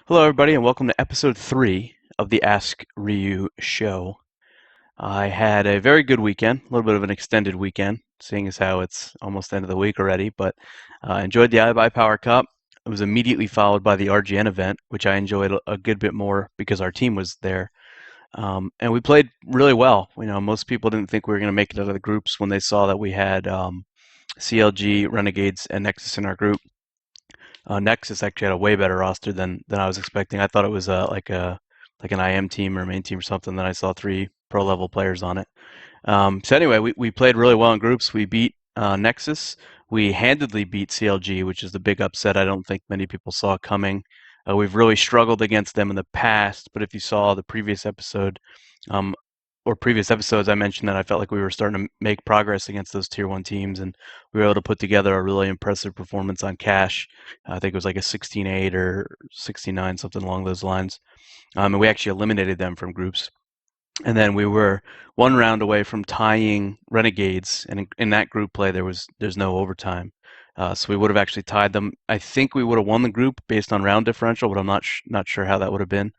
Hello, everybody, and welcome to episode 3 of the Ask Ryu show. I had a very good weekend, a little bit of an extended weekend, seeing as how it's almost the end of the week already, but I enjoyed the iBuy Cup. It was immediately followed by the RGN event, which I enjoyed a good bit more because our team was there. And we played really well. Most people didn't think we were going to make it out of the groups when they saw that we had CLG, Renegades, and Nexus in our group. Nexus actually had a way better roster than I was expecting. I thought it was like an IM team or main team or something. Then I saw 3 pro level players on it. So anyway, we played really well in groups. We beat Nexus. We handedly beat CLG, which is the big upset I don't think many people saw coming. We've really struggled against them in the past, but if you saw the previous episode, um, or previous episodes, I mentioned that I felt like we were starting to make progress against those tier 1 teams, and we were able to put together a really impressive performance on cash. I think it was like a 16-8 or 16-9, something along those lines. And we actually eliminated them from groups. And then we were 1 round away from tying Renegades, and in that group play there's no overtime, so we would have actually tied them. I think we would have won the group based on round differential, but I'm not sure how that would have been.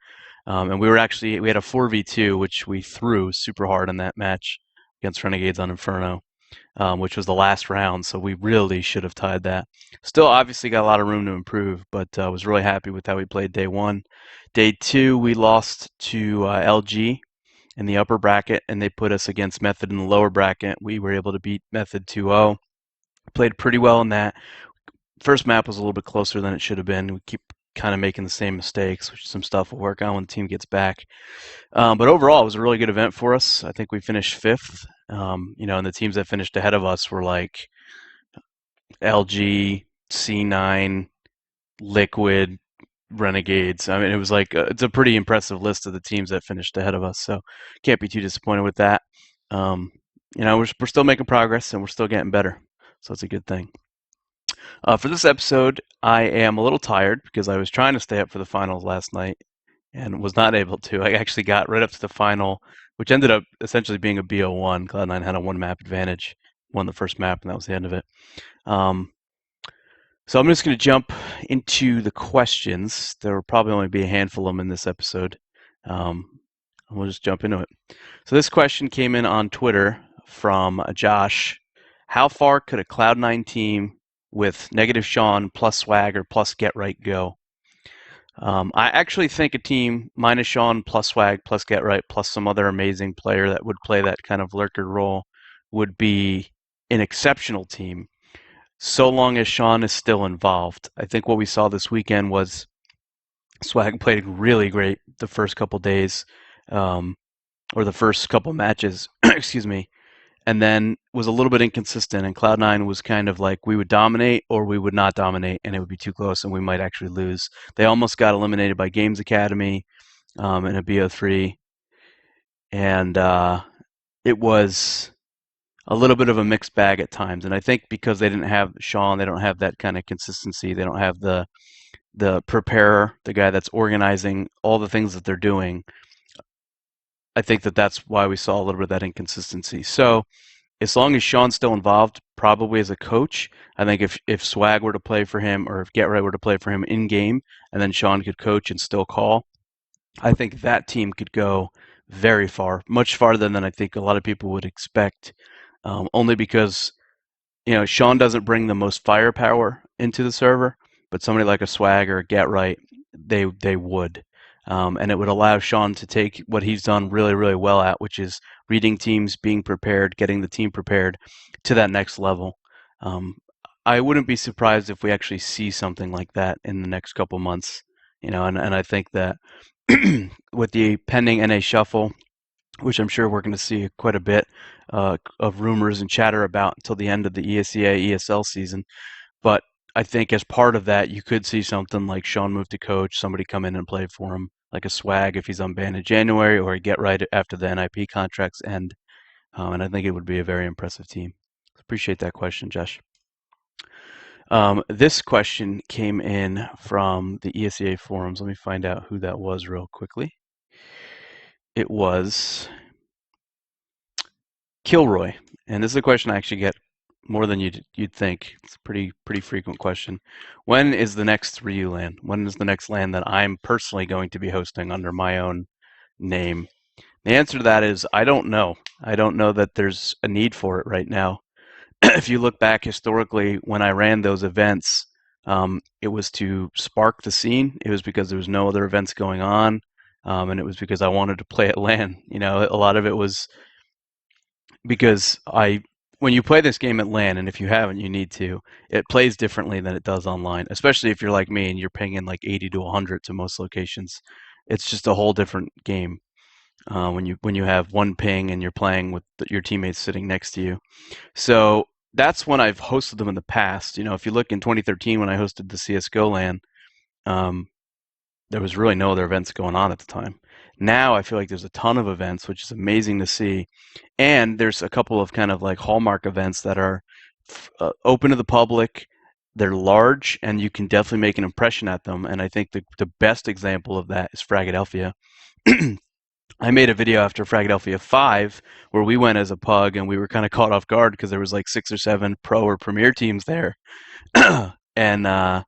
And we had a 4v2, which we threw super hard in that match against Renegades on Inferno, which was the last round. So we really should have tied that. Still, obviously, got a lot of room to improve, but was really happy with how we played day 1. Day 2, we lost to LG in the upper bracket, and they put us against Method in the lower bracket. We were able to beat Method 2-0. Played pretty well in that. First map was a little bit closer than it should have been. We keep kind of making the same mistakes, which is some stuff we'll work on when the team gets back. But overall, it was a really good event for us. I think we finished 5th. And the teams that finished ahead of us were like LG, C9, Liquid, Renegades. I mean, it was like it's a pretty impressive list of the teams that finished ahead of us. So can't be too disappointed with that. Um, we're still making progress and we're still getting better. So it's a good thing. For this episode, I am a little tired because I was trying to stay up for the finals last night and was not able to. I actually got right up to the final, which ended up essentially being a BO1. Cloud9 had a 1 map advantage, won the first map, and that was the end of it. So I'm just going to jump into the questions. There will probably only be a handful of them in this episode. We'll just jump into it. So this question came in on Twitter from Josh. How far could a Cloud9 team with negative Sean plus Swagger plus Get Right go? I actually think a team minus Sean plus Swag plus Get Right plus some other amazing player that would play that kind of lurker role would be an exceptional team, so long as Sean is still involved. I think what we saw this weekend was Swag played really great the first couple days, or the first couple matches, excuse me, and then was a little bit inconsistent. And Cloud9 was kind of like we would dominate or we would not dominate, and it would be too close, and we might actually lose. They almost got eliminated by Games Academy in a BO3, and it was a little bit of a mixed bag at times. And I think because they didn't have Sean, they don't have that kind of consistency. They don't have the preparer, the guy that's organizing all the things that they're doing. I think that's why we saw a little bit of that inconsistency. So as long as Sean's still involved, probably as a coach, I think if Swag were to play for him or if Get Right were to play for him in game, and then Sean could coach and still call, I think that team could go very far, much farther than I think a lot of people would expect. Only because Sean doesn't bring the most firepower into the server, but somebody like a Swag or a Get Right, they would. And it would allow Sean to take what he's done really, really well at, which is reading teams, being prepared, getting the team prepared to that next level. I wouldn't be surprised if we actually see something like that in the next couple months. And I think that with the pending NA shuffle, which I'm sure we're going to see quite a bit of rumors and chatter about until the end of the ESEA ESL season. But I think as part of that, you could see something like Sean move to coach, somebody come in and play for him, like a Swag if he's unbanned in January, or a Get Right after the NIP contracts end. And I think it would be a very impressive team. Appreciate that question, Josh. This question came in from the ESEA forums. Let me find out who that was real quickly. It was Kilroy. And this is a question I actually get more than you'd think. It's a pretty frequent question. When is the next RyuLAN? When is the next LAN that I'm personally going to be hosting under my own name? The answer to that is I don't know. I don't know that there's a need for it right now. If you look back historically, when I ran those events, it was to spark the scene. It was because there was no other events going on, and it was because I wanted to play at LAN. A lot of it was because when you play this game at LAN, and if you haven't, you need to, it plays differently than it does online, especially if you're like me and you're pinging like 80 to 100 to most locations. It's just a whole different game when you have one ping and you're playing with your teammates sitting next to you. So that's when I've hosted them in the past. If you look in 2013 when I hosted the CS:GO LAN, um, there was really no other events going on at the time. Now I feel like there's a ton of events, which is amazing to see. And there's a couple of kind of like hallmark events that are open to the public. They're large, and you can definitely make an impression at them. And I think the best example of that is Fragadelphia. I made a video after Fragadelphia 5 where we went as a pug, and we were kind of caught off guard because there was like 6 or 7 pro or premier teams there. And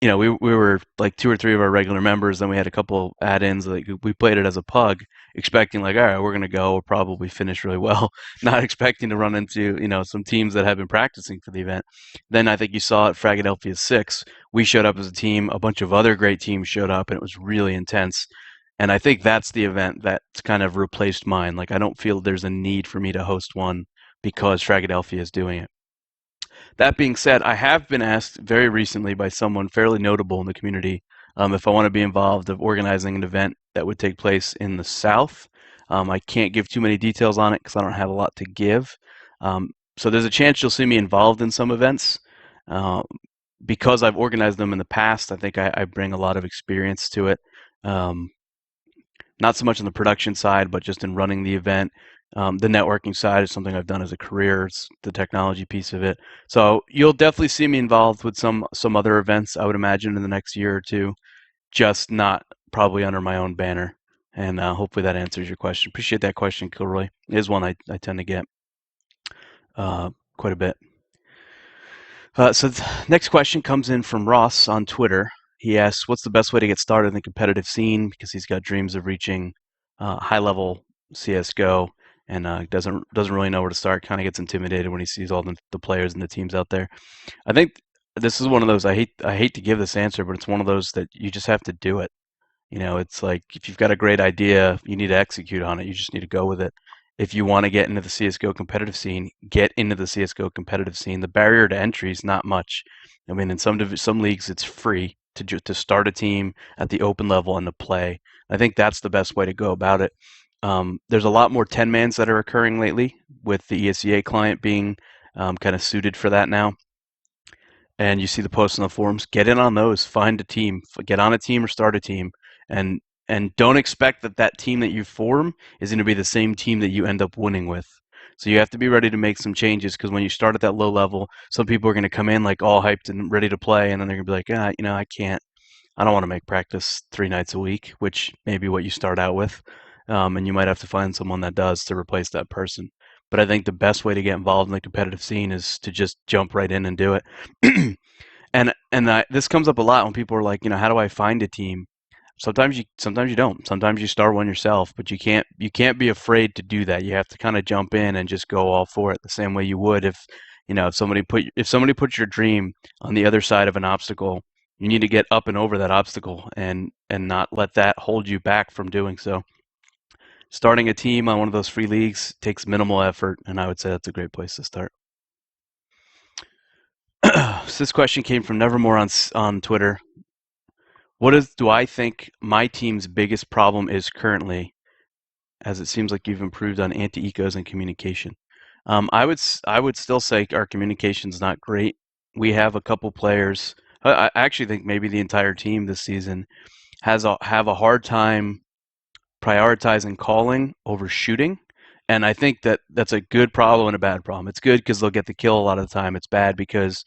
we were like 2 or 3 of our regular members. Then we had a couple add-ins. Like we played it as a pug, expecting like, all right, we're gonna go. We'll probably finish really well, not expecting to run into some teams that have been practicing for the event. Then I think you saw at Fragadelphia 6, we showed up as a team. A bunch of other great teams showed up, and it was really intense. And I think that's the event that's kind of replaced mine. Like I don't feel there's a need for me to host one because Fragadelphia is doing it. That being said, I have been asked very recently by someone fairly notable in the community if I want to be involved of organizing an event that would take place in the South. I can't give too many details on it because I don't have a lot to give. So there's a chance you'll see me involved in some events. Uh, because I've organized them in the past, I think I bring a lot of experience to it. Um, Not so much on the production side, but just in running the event. The networking side is something I've done as a career. It's the technology piece of it. So you'll definitely see me involved with some other events, I would imagine, in the next year or two, just not probably under my own banner. And hopefully that answers your question. Appreciate that question, Kilroy. It is one I tend to get quite a bit. So the next question comes in from Ross on Twitter. He asks, what's the best way to get started in the competitive scene? Because he's got dreams of reaching high-level CSGO and doesn't really know where to start. Kind of gets intimidated when he sees all the players and the teams out there. I think this is one of those, I hate to give this answer, but it's one of those that you just have to do it. It's like if you've got a great idea, you need to execute on it. You just need to go with it. If you want to get into the CSGO competitive scene, get into the CSGO competitive scene. The barrier to entry is not much. I mean, in some leagues, it's free to start a team at the open level and to play. I think that's the best way to go about it. There's a lot more 10-mans that are occurring lately, with the ESEA client being kind of suited for that now. And you see the posts on the forums, get in on those, find a team, get on a team or start a team, and don't expect that team that you form is going to be the same team that you end up winning with. So you have to be ready to make some changes, because when you start at that low level, some people are going to come in like all hyped and ready to play, and then they're going to be like, I can't, I don't want to make practice 3 nights a week, which may be what you start out with. And you might have to find someone that does to replace that person. But I think the best way to get involved in the competitive scene is to just jump right in and do it. and this comes up a lot when people are like, how do I find a team? Sometimes you don't. Sometimes you start one yourself, but you can't be afraid to do that. You have to kind of jump in and just go all for it, the same way you would if somebody put your dream on the other side of an obstacle. You need to get up and over that obstacle and not let that hold you back from doing so. Starting a team on one of those free leagues takes minimal effort, and I would say that's a great place to start. So this question came from Nevermore on Twitter. Do I think my team's biggest problem is currently, as it seems like you've improved on anti-ecos and communication? I would still say our communication's not great. We have a couple players. I actually think maybe the entire team this season have a hard time prioritizing calling over shooting. And I think that's a good problem and a bad problem. It's good because they'll get the kill a lot of the time. It's bad because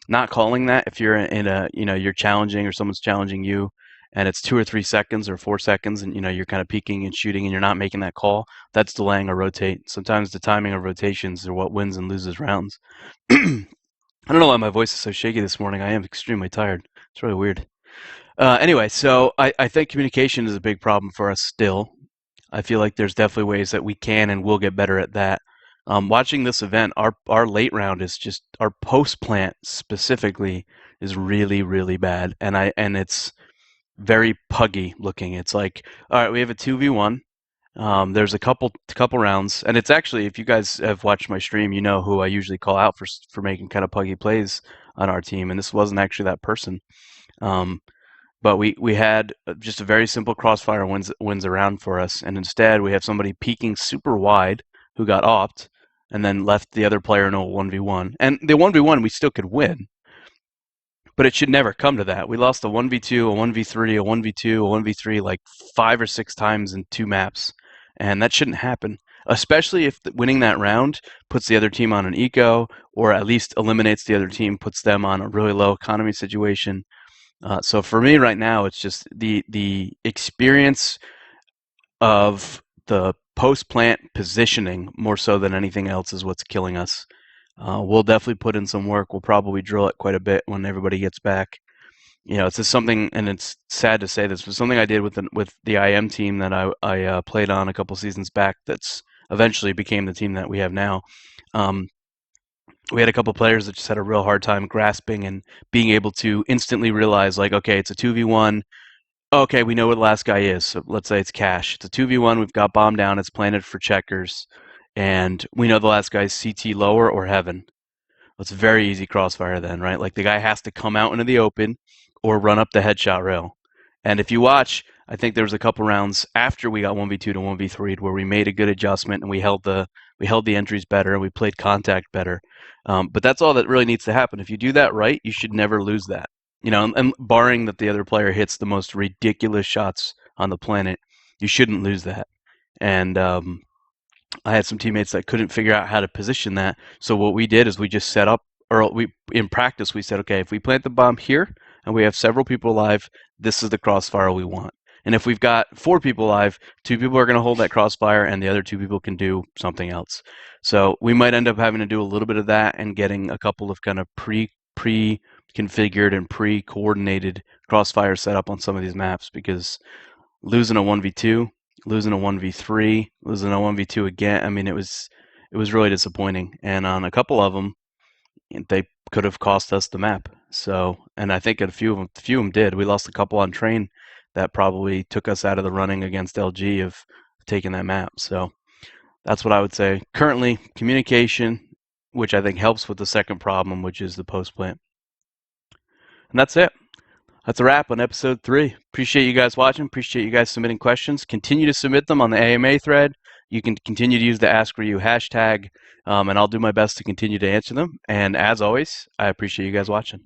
not calling that, if you're in a, you're challenging or someone's challenging you and it's 2 or 3 seconds or 4 seconds, and you're kind of peeking and shooting, and you're not making that call, that's delaying a rotate. Sometimes the timing of rotations are what wins and loses rounds. I don't know why my voice is so shaky this morning. I am extremely tired. It's really weird. Anyway, so I think communication is a big problem for us still. I feel like there's definitely ways that we can and will get better at that. Watching this event, our late round is just, our post plant specifically is really, really bad, and it's very puggy looking. It's like, all right, we have a 2v1. There's a couple rounds, and it's actually, if you guys have watched my stream, you know who I usually call out for making kind of puggy plays on our team, and this wasn't actually that person. But we had just a very simple crossfire wins around for us, and instead we have somebody peeking super wide who got opt, and then left the other player in a 1v1. And the 1v1 we still could win, but it should never come to that. We lost a 1v2, a 1v3, a 1v2, a 1v3 like 5 or 6 times in 2 maps, and that shouldn't happen. Especially if winning that round puts the other team on an eco, or at least eliminates the other team, puts them on a really low economy situation. So for me right now, it's just the experience of the post-plant positioning more so than anything else is what's killing us. We'll definitely put in some work. We'll probably drill it quite a bit when everybody gets back. It's just something, and it's sad to say this, but something I did with the IM team that I played on a couple seasons back that's eventually became the team that we have now. We had a couple players that just had a real hard time grasping and being able to instantly realize, like, okay, it's a 2v1. Okay, we know where the last guy is. So let's say it's Cash. It's a 2v1. We've got bomb down. It's planted for checkers. And we know the last guy's CT lower or heaven. It's a very easy crossfire then, right? Like, the guy has to come out into the open or run up the headshot rail. And if you watch, I think there was a couple rounds after we got 1v2 to 1v3 where we made a good adjustment and we held the entries better and we played contact better. But that's all that really needs to happen. If you do that right, you should never lose that. And barring that the other player hits the most ridiculous shots on the planet, you shouldn't lose that. And I had some teammates that couldn't figure out how to position that. So what we did is we just set up, or in practice we said, okay, if we plant the bomb here and we have several people alive, this is the crossfire we want. And if we've got 4 people alive, 2 people are going to hold that crossfire and the other 2 people can do something else. So we might end up having to do a little bit of that and getting a couple of kind of pre-configured and pre-coordinated crossfires set up on some of these maps, because losing a 1v2, losing a 1v3, losing a 1v2 again, I mean, it was really disappointing. And on a couple of them, they could have cost us the map. So, and I think a few of them did. We lost a couple on train that probably took us out of the running against LG of taking that map. So that's what I would say. Currently, communication, which I think helps with the second problem, which is the post plant. And that's it. That's a wrap on episode 3. Appreciate you guys watching. Appreciate you guys submitting questions. Continue to submit them on the AMA thread. You can continue to use the #AskRyu hashtag, and I'll do my best to continue to answer them. And as always, I appreciate you guys watching.